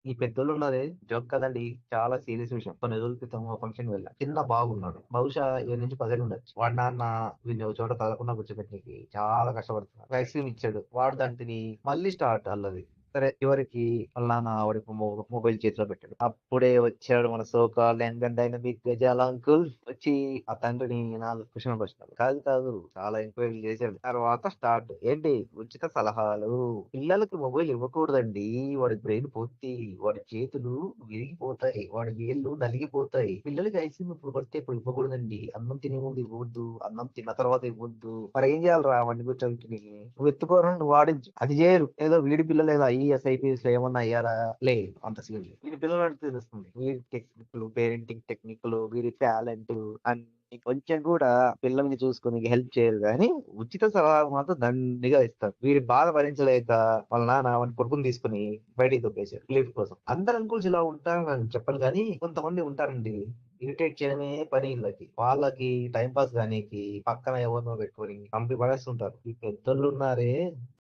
ఈ పెద్దోళ్ళున్నారే జోక్ కదండీ! చాలా సీరియస్ విషయం. కొన్ని రోజుల క్రితం ఒక ఫంక్షన్‌కి వెళ్ళా. చిన్న బాబున్నాడు. బహుశా 7-10 ఏళ్లుండొచ్చు. వాడి నాన్న వీడిని ఒక చోట కదలకుండా కూర్చోబెట్టనీకి చాలా కష్టపడుతున్నాడు. ఒక ఐస్ క్రీమ్ ఇచ్చాడు. వాడు దాన్ని తిని మళ్ళీ స్టార్ట్ అల్లరి. సరే చివరికి వాళ్ళ నాన్న వాడికి మొబైల్ చేతిలో పెట్టాడు. అప్పుడే వచ్చాడు మన so called young and dynamic గజాల అంకుల్. వచ్చి ఆ తండ్రిని 4 క్వెషన్‌లు ప్రశ్నలు. కాదు కాదు చాలా ఎంక్వైరీలు చేశాడు. తర్వాత స్టార్ట్. ఏంటి ఉచిత సలహాలు. పిల్లలకి మొబైల్ ఇవ్వకూడదండి. వాడి బ్రెయిన్ పోద్ది. వాడి చేతులు విరిగిపోతాయి. వాడి వేళ్ళు నలిగిపోతాయి. పిల్లలకి ఐస్ క్రీమ్ ఇప్పుడు పడితే ఇప్పుడు ఇవ్వకూడదండి. అన్నం తినే ముందు ఇవ్వొద్దు. అన్నం తిన్న తర్వాత ఇవ్వొద్దు. మరేం చేయాలిరా అవన్నీ కూర్చోబెట్టుకొని? నువ్వు ఎత్తుకోరా నువ్వు వాడించు. అది చేయరు. ఏదో వీడి పిల్లలు ఏదో ఐఏఎస్, ఐపీఎస్‌లో ఏమన్నా అయ్యారా? లేదు అంత సీన్ లేదు. వీడి పిల్లలు అంటే తెలుస్తుంది. వీడి టెక్నిక్‌లు, పేరెంటింగ్ టెక్నిక్‌లు, వీడి టాలెంట్ అన్ని కొంచెం కూడా పిల్లల్ని చూసుకోనీకి హెల్ప్ చేయరు గానీ, ఉచిత సలహాలు మాత్రం దండిగా ఇస్తారు. వీడి బాధ భరించలేక వాళ్ళ నాన్న వాడి కొడుకుని తీసుకొని బయటికి దొబ్బేశాడు రిలీఫ్ కోసం. అందరు అంకుల్స్ ఇలా ఉంటారని చెప్పను గానీ, కొంతమంది ఉంటారండి. ఇరిటేట్ చేయడమే పని ఈళ్ళకి. వాళ్ళకి టైమ్ పాస్ గానీకి పక్కన ఎవరినో పెట్టుకొని చంపి పడేస్తుంటారు. ఈ పెద్దోళ్ళున్నారే